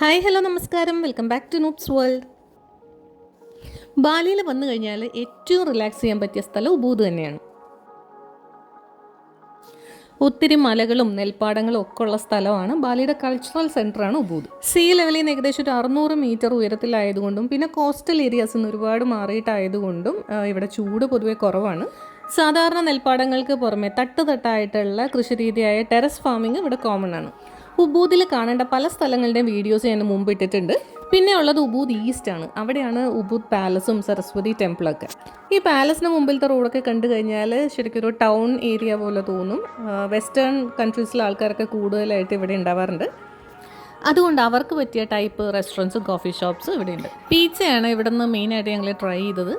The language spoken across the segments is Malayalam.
ഹായ് ഹലോ നമസ്കാരം, welcome back to noobs world. ബാലിയിൽ വന്നു കഴിഞ്ഞാൽ ഏറ്റവും റിലാക്സ് ചെയ്യാൻ പറ്റിയ സ്ഥലം ഉബൂദ് തന്നെയാണ്. ഒത്തിരി മലകളും നെൽപ്പാടങ്ങളും ഒക്കെ ഉള്ള സ്ഥലമാണ്. ബാലിയുടെ കൾച്ചറൽ സെൻ്ററാണ് ഉബൂദ്. സീ ലെവലിൽ നിന്ന് ഏകദേശം ഒരു 600 മീറ്റർ ഉയരത്തിലായതുകൊണ്ടും പിന്നെ കോസ്റ്റൽ ഏരിയാസിൽ നിന്ന് ഒരുപാട് മാറിയിട്ടായതുകൊണ്ടും ഇവിടെ ചൂട് പൊതുവെ കുറവാണ്. സാധാരണ നെൽപ്പാടങ്ങൾക്ക് പുറമെ തട്ടായിട്ടുള്ള കൃഷിരീതിയായ ടെറസ് ഫാമിംഗ് ഇവിടെ കോമൺ ആണ്. ഉബൂദിൽ കാണേണ്ട പല സ്ഥലങ്ങളുടെയും വീഡിയോസ് ഞാൻ മുമ്പ് ഇട്ടിട്ടുണ്ട്. പിന്നെ ഉള്ളത് ഉബൂദ് ഈസ്റ്റ് ആണ്. അവിടെയാണ് ഉബൂദ് പാലസും സരസ്വതി ടെമ്പിളൊക്കെ. ഈ പാലസിന് മുമ്പിലത്തെ റോഡൊക്കെ കണ്ടു കഴിഞ്ഞാൽ ശരിക്കും ഒരു ടൗൺ ഏരിയ പോലെ തോന്നും. വെസ്റ്റേൺ കൺട്രീസിലെ ആൾക്കാരൊക്കെ കൂടുതലായിട്ട് ഇവിടെ ഉണ്ടാവാറുണ്ട്. അതുകൊണ്ട് അവർക്ക് പറ്റിയ ടൈപ്പ് റെസ്റ്റോറൻറ്റ്സും കോഫി ഷോപ്സും ഇവിടെയുണ്ട്. പിzzയാണ് ഇവിടെ നിന്ന് മെയിനായിട്ട് ഞങ്ങൾ ട്രൈ ചെയ്തത്.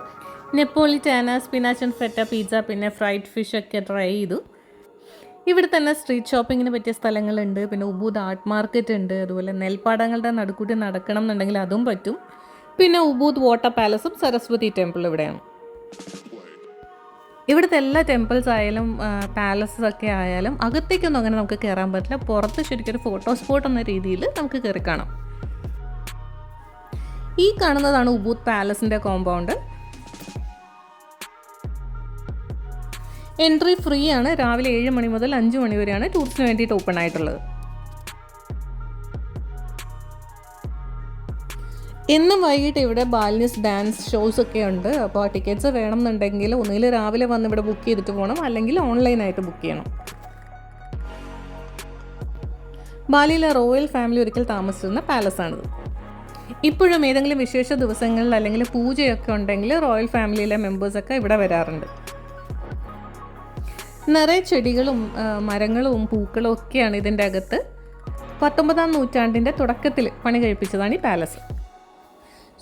നെപ്പോളിറ്റാന, സ്പിനാച്ച് ആൻഡ് ഫെറ്റ പിസ്സ, പിന്നെ ഫ്രൈഡ് ഫിഷ് ഒക്കെ ട്രൈ ചെയ്തു. ഇവിടെ തന്നെ സ്ട്രീറ്റ് ഷോപ്പിങ്ങിന് പറ്റിയ സ്ഥലങ്ങളുണ്ട്. പിന്നെ ഉബൂദ് ആർട്ട് മാർക്കറ്റ് ഉണ്ട്. അതുപോലെ നെൽപ്പാടങ്ങളുടെ നടുക്കൂട്ടി നടക്കണം എന്നുണ്ടെങ്കിൽ അതും പറ്റും. പിന്നെ ഉബൂദ് വാട്ടർ പാലസും സരസ്വതി ടെമ്പിൾ ഇവിടെയാണ്. ഇവിടുത്തെ എല്ലാ ടെമ്പിൾസ് ആയാലും പാലസസ് ഒക്കെ ആയാലും അകത്തേക്കൊന്നും അങ്ങനെ നമുക്ക് കയറാൻ പറ്റില്ല. പുറത്ത് ശരിക്കും ഒരു ഫോട്ടോ സ്പോട്ട് എന്ന രീതിയിൽ നമുക്ക് കയറി കാണാം. ഈ കാണുന്നതാണ് ഉബൂദ് പാലസിൻ്റെ കോമ്പൗണ്ട്. എൻട്രി ഫ്രീ ആണ്. രാവിലെ 7 മണി മുതൽ 5 മണി വരെയാണ് ടൂറിസ്റ്റിന് വേണ്ടിയിട്ട് ഓപ്പൺ ആയിട്ടുള്ളത്. എന്നും വൈകിട്ട് ഇവിടെ ബാലിനീസ് ഡാൻസ് ഷോസ് ഒക്കെ ഉണ്ട്. അപ്പോൾ ടിക്കറ്റ്സ് വേണമെന്നുണ്ടെങ്കിൽ ഒന്നുകിൽ രാവിലെ വന്ന് ഇവിടെ ബുക്ക് ചെയ്തിട്ട് പോകണം, അല്ലെങ്കിൽ ഓൺലൈനായിട്ട് ബുക്ക് ചെയ്യണം. ബാലിയിലെ റോയൽ ഫാമിലി ഒരിക്കൽ താമസിച്ചിരുന്ന പാലസാണിത്. ഇപ്പോഴും ഏതെങ്കിലും വിശേഷ ദിവസങ്ങളിൽ അല്ലെങ്കിൽ പൂജയൊക്കെ ഉണ്ടെങ്കിൽ റോയൽ ഫാമിലിയിലെ മെമ്പേഴ്സൊക്കെ ഇവിടെ വരാറുണ്ട്. നിറയെ ചെടികളും മരങ്ങളും പൂക്കളും ഒക്കെയാണ് ഇതിൻ്റെ അകത്ത്. 19-ാം നൂറ്റാണ്ടിൻ്റെ തുടക്കത്തിൽ പണി കഴിപ്പിച്ചതാണ് ഈ പാലസ്.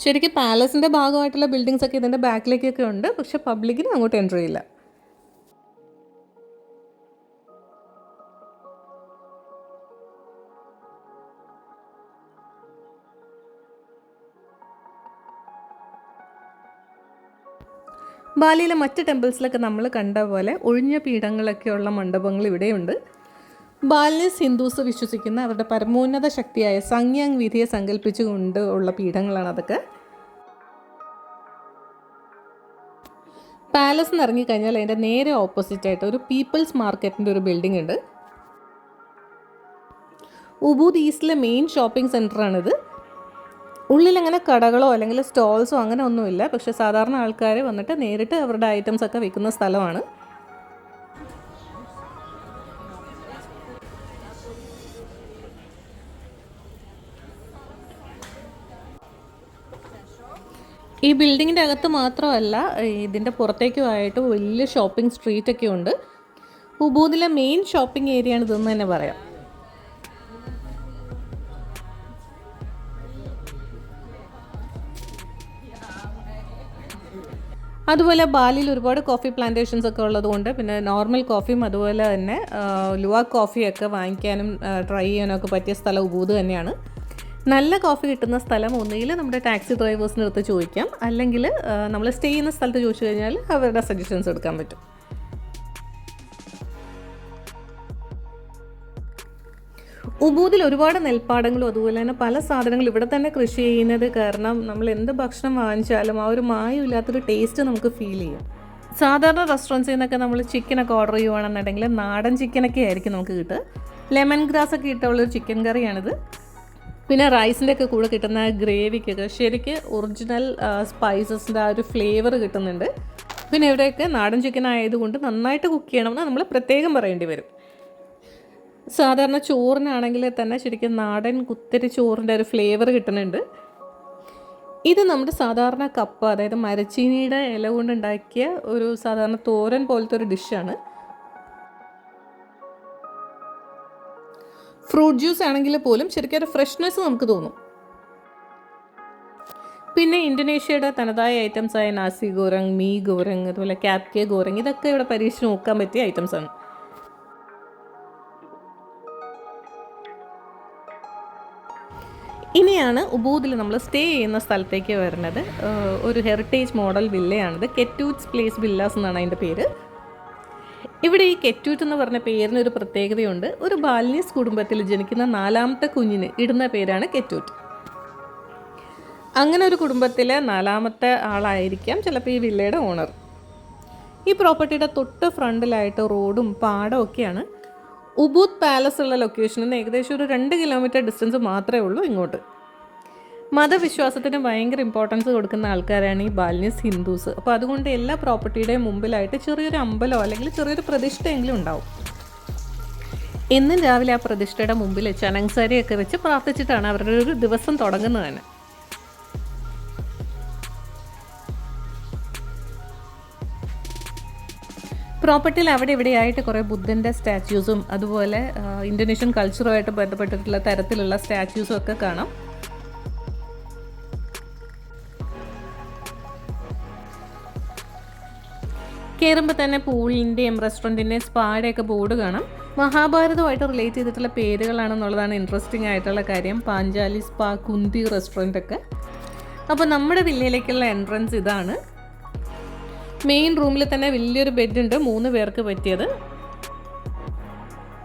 ശരിക്കും പാലസിൻ്റെ ഭാഗമായിട്ടുള്ള ബിൽഡിങ്സ് ഒക്കെ ഇതിൻ്റെ ബാക്കിലേക്കൊക്കെ ഉണ്ട്. പക്ഷെ പബ്ലിക്കിന് അങ്ങോട്ട് എൻട്രി ഇല്ല. ബാലിയിലെ മറ്റ് ടെമ്പിൾസിലൊക്കെ നമ്മൾ കണ്ട പോലെ ഒഴിഞ്ഞ പീഠങ്ങളൊക്കെയുള്ള മണ്ഡപങ്ങൾ ഇവിടെയുണ്ട്. ബാലിനീസ് ഹിന്ദുസ് വിശ്വസിക്കുന്ന അവരുടെ പരമോന്നത ശക്തിയായ സംഗ്യാങ് വിധിയെ സങ്കല്പിച്ചുകൊണ്ട് ഉള്ള പീഠങ്ങളാണ് അതൊക്കെ. പാലസ് എന്ന് ഇറങ്ങിക്കഴിഞ്ഞാൽ അതിൻ്റെ നേരെ ഓപ്പോസിറ്റായിട്ട് ഒരു പീപ്പിൾസ് മാർക്കറ്റിൻ്റെ ഒരു ബിൽഡിംഗ് ഉണ്ട്. ഉബൂദ് ഈസ്റ്റിലെ മെയിൻ ഷോപ്പിംഗ് സെൻറ്ററാണിത്. ഉള്ളിലങ്ങനെ കടകളോ അല്ലെങ്കിൽ സ്റ്റോൾസോ അങ്ങനെ ഒന്നുമില്ല. പക്ഷെ സാധാരണ ആൾക്കാർ വന്നിട്ട് നേരിട്ട് അവരുടെ ഐറ്റംസ് ഒക്കെ വിൽക്കുന്ന സ്ഥലമാണ്. ഈ ബിൽഡിങ്ങിൻ്റെ അകത്ത് മാത്രമല്ല, ഇതിൻ്റെ പുറത്തേക്കുമായിട്ട് വലിയ ഷോപ്പിംഗ് സ്ട്രീറ്റൊക്കെ ഉണ്ട്. ഉബൂദിലെ മെയിൻ ഷോപ്പിംഗ് ഏരിയ ആണ് ഇതെന്ന് തന്നെ പറയാം. അതുപോലെ ബാലിയിൽ ഒരുപാട് കോഫി പ്ലാന്റേഷൻസ് ഒക്കെ ഉള്ളതുകൊണ്ട് പിന്നെ നോർമൽ കോഫിയും അതുപോലെ തന്നെ ലുവാക് കോഫിയൊക്കെ വാങ്ങിക്കാനും ട്രൈ ചെയ്യാനും ഒക്കെ പറ്റിയ സ്ഥലം ഉബൂദ് തന്നെയാണ്. നല്ല കോഫി കിട്ടുന്ന സ്ഥലം ഒന്നുകിൽ നമ്മുടെ ടാക്സി ഡ്രൈവേഴ്സിൻ്റെ അടുത്ത് ചോദിക്കാം, അല്ലെങ്കിൽ നമ്മൾ സ്റ്റേ ചെയ്യുന്ന സ്ഥലത്ത് ചോദിച്ചു കഴിഞ്ഞാൽ അവരുടെ സജഷൻസ് എടുക്കാൻ പറ്റും. ഉബൂദിൽ ഒരുപാട് നെൽപ്പാടങ്ങളും അതുപോലെ തന്നെ പല സാധനങ്ങളും ഇവിടെ തന്നെ കൃഷി ചെയ്യുന്നത് കാരണം നമ്മൾ എന്ത് ഭക്ഷണം വാങ്ങിച്ചാലും ആ ഒരു മായമില്ലാത്തൊരു ടേസ്റ്റ് നമുക്ക് ഫീൽ ചെയ്യും. സാധാരണ റെസ്റ്റോറൻറ്റ്സിൽ നിന്നൊക്കെ നമ്മൾ ചിക്കനൊക്കെ ഓർഡർ ചെയ്യുവാണെന്നുണ്ടെങ്കിൽ നാടൻ ചിക്കനൊക്കെ ആയിരിക്കും നമുക്ക് കിട്ടുക. ലെമൺ ഗ്രാസ് ഒക്കെ ഇട്ടുള്ളൊരു ചിക്കൻ കറിയാണിത്. പിന്നെ റൈസിൻ്റെ ഒക്കെ കൂടെ കിട്ടുന്ന ഗ്രേവിക്കൊക്കെ ശരിക്ക് ഒറിജിനൽ സ്പൈസസിൻ്റെ ആ ഒരു ഫ്ലേവർ കിട്ടുന്നുണ്ട്. പിന്നെ ഇവിടെയൊക്കെ നാടൻ ചിക്കൻ ആയതുകൊണ്ട് നന്നായിട്ട് കുക്ക് ചെയ്യണമെന്ന് നമ്മൾ പ്രത്യേകം പറയേണ്ടി വരും. സാധാരണ ചോറിനാണെങ്കിൽ തന്നെ ശരിക്കും നാടൻ കുത്തരി ചോറിൻ്റെ ഒരു ഫ്ലേവർ കിട്ടുന്നുണ്ട്. ഇത് നമ്മുടെ സാധാരണ കപ്പ, അതായത് മരച്ചീനിയുടെ ഇല കൊണ്ടുണ്ടാക്കിയ ഒരു സാധാരണ തോരൻ പോലത്തെ ഒരു ഡിഷാണ്. ഫ്രൂട്ട് ജ്യൂസ് ആണെങ്കിൽ പോലും ശരിക്കും ഒരു ഫ്രഷ്നെസ് നമുക്ക് തോന്നും. പിന്നെ ഇന്തോനേഷ്യയുടെ തനതായ ഐറ്റംസായ നാസി ഗോറങ്, മീ ഗോറങ്, അതുപോലെ ക്യാപ്കെ ഗോറങ്, ഇതൊക്കെ ഇവിടെ പരീക്ഷിച്ച് നോക്കാൻ പറ്റിയ ഐറ്റംസാണ്. ഇനിയാണ് ഉബൂദിൽ നമ്മൾ സ്റ്റേ ചെയ്യുന്ന സ്ഥലത്തേക്ക് വരുന്നത്. ഒരു ഹെറിറ്റേജ് മോഡൽ വില്ലയാണിത്. കെറ്റൂറ്റ്സ് പ്ലേസ് വില്ലാസ് എന്നാണ് അതിൻ്റെ പേര്. ഇവിടെ ഈ കെറ്റൂറ്റ് എന്ന് പറഞ്ഞ പേരിന് ഒരു പ്രത്യേകതയുണ്ട്. ഒരു ബാലിനീസ് കുടുംബത്തിൽ ജനിക്കുന്ന 4ാമത്തെ കുഞ്ഞിന് ഇടുന്ന പേരാണ് കെറ്റൂറ്റ്. അങ്ങനെ ഒരു കുടുംബത്തിലെ 4ാമത്തെ ആളായിരിക്കാം ചിലപ്പോൾ ഈ വില്ലയുടെ ഓണർ. ഈ പ്രോപ്പർട്ടിയുടെ തൊട്ട് ഫ്രണ്ടിലായിട്ട് റോഡും പാടവും ഒക്കെയാണ്. ഉബൂദ് പാലസ് ഉള്ള ലൊക്കേഷനിൽ നിന്ന് ഏകദേശം ഒരു 2 കിലോമീറ്റർ ഡിസ്റ്റൻസ് മാത്രമേ ഉള്ളൂ ഇങ്ങോട്ട്. മതവിശ്വാസത്തിന് ഭയങ്കര ഇമ്പോർട്ടൻസ് കൊടുക്കുന്ന ആൾക്കാരാണ് ഈ ബാലിനീസ് ഹിന്ദുസ്. അപ്പോൾ അതുകൊണ്ട് എല്ലാ പ്രോപ്പർട്ടിയുടെയും മുമ്പിലായിട്ട് ചെറിയൊരു അമ്പലമോ അല്ലെങ്കിൽ ചെറിയൊരു പ്രതിഷ്ഠയെങ്കിലും ഉണ്ടാവും. എന്നും രാവിലെ ആ പ്രതിഷ്ഠയുടെ മുമ്പിൽ ചനങ്സാരിയൊക്കെ വെച്ച് പ്രാർത്ഥിച്ചിട്ടാണ് അവരുടെ ഒരു ദിവസം തുടങ്ങുന്നത് തന്നെ. പ്രോപ്പർട്ടിയിൽ അവിടെ ഇവിടെയായിട്ട് കുറേ ബുദ്ധൻ്റെ സ്റ്റാച്യൂസും അതുപോലെ ഇന്തോനേഷ്യൻ കൾച്ചറുമായിട്ട് ബന്ധപ്പെട്ടിട്ടുള്ള തരത്തിലുള്ള സ്റ്റാച്യൂസും ഒക്കെ കാണാം. കയറുമ്പോൾ തന്നെ പൂളിൻ്റെയും റെസ്റ്റോറൻറ്റിൻ്റെയും സ്പായുടെയൊക്കെ ബോർഡ് കാണാം. മഹാഭാരതമായിട്ട് റിലേറ്റ് ചെയ്തിട്ടുള്ള പേരുകളാണെന്നുള്ളതാണ് ഇൻട്രസ്റ്റിംഗ് ആയിട്ടുള്ള കാര്യം. പാഞ്ചാലി സ്പാ, കുന്തി റെസ്റ്റോറൻ്റ് ഒക്കെ. അപ്പോൾ നമ്മുടെ വില്ലയിലേക്കുള്ള എൻട്രൻസ് ഇതാണ്. മെയിൻ റൂമിൽ തന്നെ വലിയൊരു ബെഡുണ്ട്, 3 പേർക്ക് പറ്റിയത്.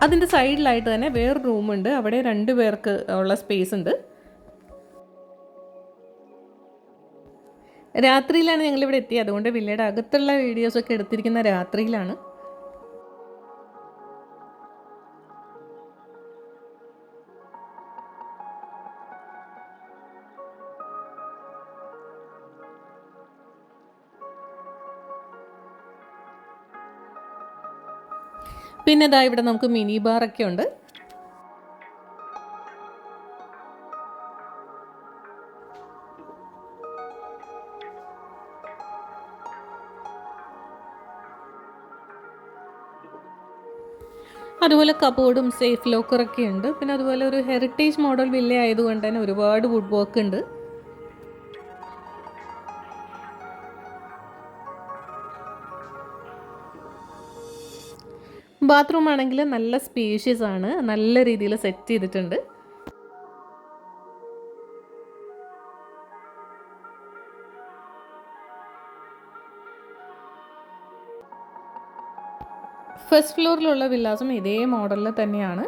അതിൻ്റെ സൈഡിലായിട്ട് തന്നെ വേറൊരു റൂമുണ്ട്, അവിടെ 2 പേർക്ക് ഉള്ള സ്പേസ് ഉണ്ട്. രാത്രിയിലാണ് ഞങ്ങളിവിടെ എത്തിയത്, അതുകൊണ്ട് വില്ലയുടെ അകത്തുള്ള വീഡിയോസൊക്കെ എടുത്തിരിക്കുന്ന രാത്രിയിലാണ്. പിന്നെ ഇതാ ഇവിടെ നമുക്ക് മിനി ബാറൊക്കെ ഉണ്ട്. അതുപോലെ കബോർഡും സേഫ് ലോക്കറൊക്കെ ഉണ്ട്. പിന്നെ അതുപോലെ ഒരു ഹെറിറ്റേജ് മോഡൽ വില്ല ആയതുകൊണ്ട് തന്നെ ഒരുപാട് വുഡ് വർക്ക് ഉണ്ട്. ബാത്റൂം ആണെങ്കിൽ നല്ല സ്പേഷ്യസ് ആണ്, നല്ല രീതിയിൽ സെറ്റ് ചെയ്തിട്ടുണ്ട്. ഫസ്റ്റ് ഫ്ലോറിലുള്ള വില്ലാസും ഇതേ മോഡലിൽ തന്നെയാണ്.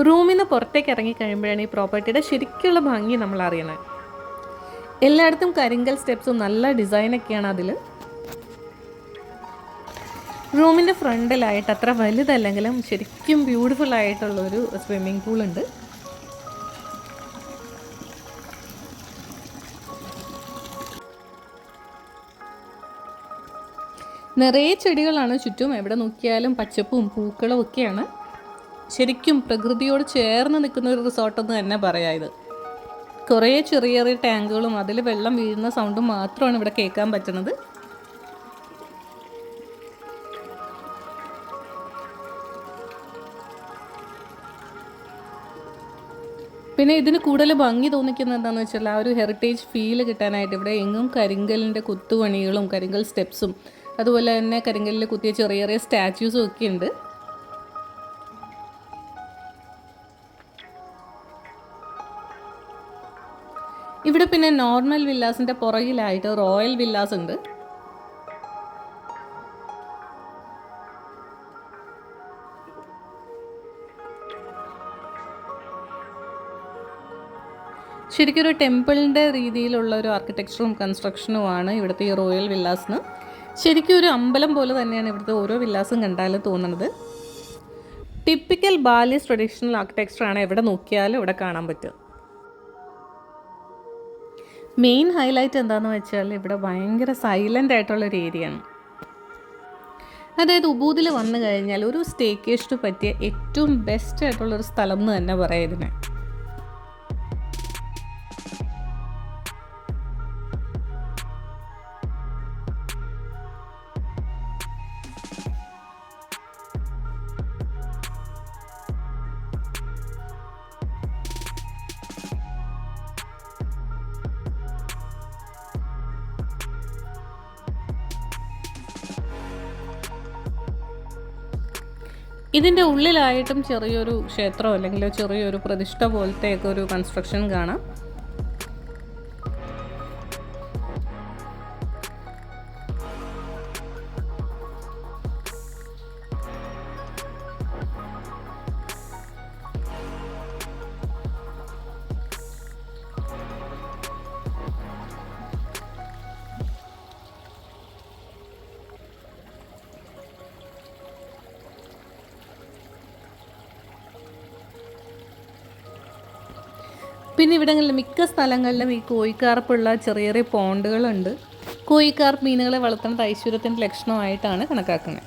റൂമിൽ നിന്ന് പുറത്തേക്ക് ഇറങ്ങിക്കഴിയുമ്പോഴാണ് ഈ പ്രോപ്പർട്ടിയുടെ ശരിക്കുള്ള ഭംഗി നമ്മൾ അറിയണത്. എല്ലായിടത്തും കരിങ്കൽ സ്റ്റെപ്സും നല്ല ഡിസൈനൊക്കെയാണ് അതിൽ. റൂമിൻ്റെ ഫ്രണ്ടിലായിട്ട് അത്ര വലുതല്ലെങ്കിലും ശരിക്കും ബ്യൂട്ടിഫുൾ ആയിട്ടുള്ളൊരു സ്വിമ്മിംഗ് പൂളുണ്ട്. നിറയെ ചെടികളാണ് ചുറ്റും, എവിടെ നോക്കിയാലും പച്ചപ്പും പൂക്കളും ഒക്കെയാണ്. ശരിക്കും പ്രകൃതിയോട് ചേർന്ന് നിൽക്കുന്ന ഒരു റിസോർട്ടെന്ന് തന്നെ പറയാം ഇത്. കുറേ ചെറിയ ചെറിയ ടാങ്കുകളും അതിൽ വെള്ളം വീഴുന്ന സൗണ്ടും മാത്രമാണ് ഇവിടെ കേൾക്കാൻ പറ്റുന്നത്. പിന്നെ ഇതിന് കൂടുതൽ ഭംഗി തോന്നിക്കുന്നത് എന്താണെന്ന് വെച്ചാൽ ആ ഒരു ഹെറിറ്റേജ് ഫീൽ കിട്ടാനായിട്ട് ഇവിടെ എങ്ങും കരിങ്കലിൻ്റെ കുത്തുപണികളും കരിങ്കൽ സ്റ്റെപ്സും അതുപോലെ തന്നെ കരിങ്കല്ലിൽ കുത്തിയ ചെറിയ ചെറിയ സ്റ്റാച്യൂസും ഒക്കെ ഉണ്ട്. ഇവിടെ പിന്നെ നോർമൽ വില്ലാസിൻ്റെ പുറകിലായിട്ട് റോയൽ വില്ലാസ് ഉണ്ട്. ശരിക്കും ഒരു ടെമ്പിളിൻ്റെ രീതിയിലുള്ള ഒരു ആർക്കിടെക്ചറും കൺസ്ട്രക്ഷനുമാണ് ഇവിടുത്തെ ഈ റോയൽ വില്ലാസിന്. ശരിക്കും ഒരു അമ്പലം പോലെ തന്നെയാണ് ഇവിടുത്തെ ഓരോ വില്ലാസും കണ്ടാൽ തോന്നുന്നത്. ടിപ്പിക്കൽ ബാലീസ് ട്രഡീഷണൽ ആർക്കിടെക്ചറാണ് എവിടെ നോക്കിയാലും ഇവിടെ കാണാൻ പറ്റുക. മെയിൻ ഹൈലൈറ്റ് എന്താണെന്ന് വെച്ചാൽ ഇവിടെ ഭയങ്കര സൈലൻ്റ് ആയിട്ടുള്ളൊരു ഏരിയയാണ്. അതായത് ഉബൂദിൽ വന്നു കഴിഞ്ഞാൽ ഒരു സ്റ്റേക്കേഷന് പറ്റിയ ഏറ്റവും ബെസ്റ്റ് ആയിട്ടുള്ളൊരു സ്ഥലം എന്ന് തന്നെ പറയാം ഇതിനെ. ഇതിൻ്റെ ഉള്ളിലായിട്ടും ചെറിയൊരു ക്ഷേത്രം അല്ലെങ്കിൽ ചെറിയൊരു പ്രതിഷ്ഠ പോലത്തെയൊക്കെ ഒരു കൺസ്ട്രക്ഷൻ കാണാം. പിന്നെ ഇവിടങ്ങളിൽ മിക്ക സ്ഥലങ്ങളിലും ഈ കോഴിക്കാർപ്പുള്ള ചെറിയ ചെറിയ പോണ്ടുകളുണ്ട്. കോഴിക്കാർപ്പ് മീനുകളെ വളർത്തുന്നത് ഐശ്വര്യത്തിൻ്റെ ലക്ഷണമായിട്ടാണ് കണക്കാക്കുന്നത്.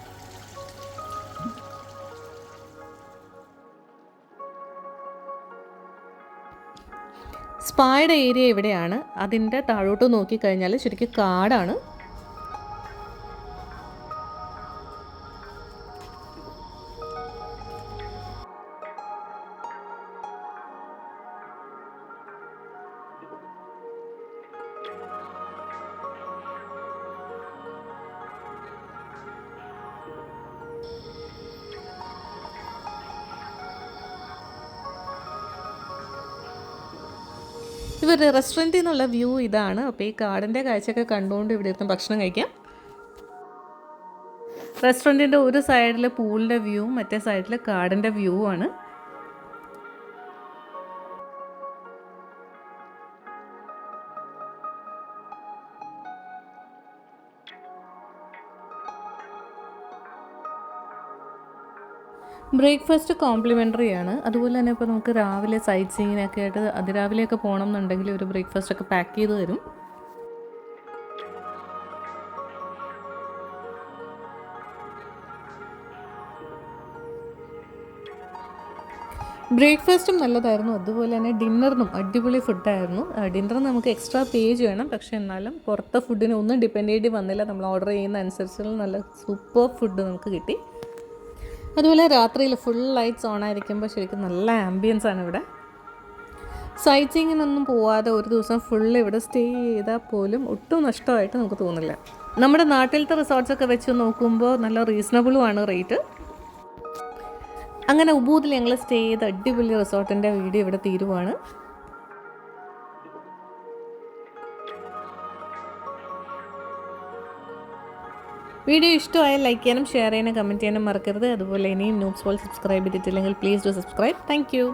സ്പായുടെ ഏരിയ ഇവിടെയാണ്. അതിൻ്റെ താഴോട്ട് നോക്കിക്കഴിഞ്ഞാൽ ശരിക്കും കാടാണ്. ഇവരുടെ റെസ്റ്റോറൻറ്റിൽ നിന്നുള്ള വ്യൂ ഇതാണ്. അപ്പോൾ ഈ കാടിൻ്റെ കാഴ്ചയൊക്കെ കണ്ടുകൊണ്ട് ഇവിടെ ഇരുന്ന് ഭക്ഷണം കഴിക്കാം. റെസ്റ്റോറൻറ്റിൻ്റെ ഒരു സൈഡിൽ പൂളിൻ്റെ വ്യൂ, മറ്റേ സൈഡിൽ കാടിൻ്റെ വ്യൂ ആണ്. ബ്രേക്ക്ഫാസ്റ്റ് കോംപ്ലിമെൻ്ററി ആണ്. അതുപോലെ തന്നെ ഇപ്പോൾ നമുക്ക് രാവിലെ സൈറ്റ് സീയിങ്ങിനൊക്കെ ആയിട്ട് അതിരാവിലെയൊക്കെ പോകണം എന്നുണ്ടെങ്കിൽ ഒരു ബ്രേക്ക്ഫാസ്റ്റൊക്കെ പാക്ക് ചെയ്ത് തരും. ബ്രേക്ക്ഫാസ്റ്റും നല്ലതായിരുന്നു. അതുപോലെ തന്നെ ഡിന്നറിനും അടിപൊളി ഫുഡായിരുന്നു. ഡിന്നറിന് നമുക്ക് എക്സ്ട്രാ പേ ചെയ്യണം. പക്ഷേ എന്നാലും പുറത്തെ ഫുഡിന് ഒന്നും ഡിപ്പെൻഡ് ചെയ്യേണ്ടി വന്നില്ല. നമ്മൾ ഓർഡർ ചെയ്യുന്ന അനുസരിച്ചുള്ള നല്ല സൂപ്പർ ഫുഡ് നമുക്ക് കിട്ടി. അതുപോലെ രാത്രിയിൽ ഫുൾ ലൈറ്റ്സ് ഓൺ ആയിരിക്കുമ്പോൾ ശരിക്കും നല്ല ആംബിയൻസ് ആണ് ഇവിടെ. സൈറ്റ് സീയിങ്ങിനൊന്നും പോവാതെ ഒരു ദിവസം ഫുള്ള് ഇവിടെ സ്റ്റേ ചെയ്താൽ പോലും ഒട്ടും നഷ്ടമായിട്ട് നമുക്ക് തോന്നില്ല. നമ്മുടെ നാട്ടിലത്തെ റിസോർട്ട്സൊക്കെ വെച്ച് നോക്കുമ്പോൾ നല്ല റീസണബിളുമാണ് റേറ്റ്. അങ്ങനെ ഉബൂദിൽ ഞങ്ങൾ സ്റ്റേ ചെയ്ത അടിപൊളി റിസോർട്ടിൻ്റെ വീഡിയോ ഇവിടെ തീരുവാണ്. വീഡിയോ ഇഷ്ടമായാൽ ലൈക്ക് ചെയ്യാനും ഷെയർ ചെയ്യാനും കമൻറ്റ് ചെയ്യാനും മറക്കരുത്. അതുപോലെ ഇനിയും ന്യൂസ് പോൾ സബ്സ്ക്രൈബ് ചെയ്തിട്ടില്ലെങ്കിൽ please do subscribe. Thank you.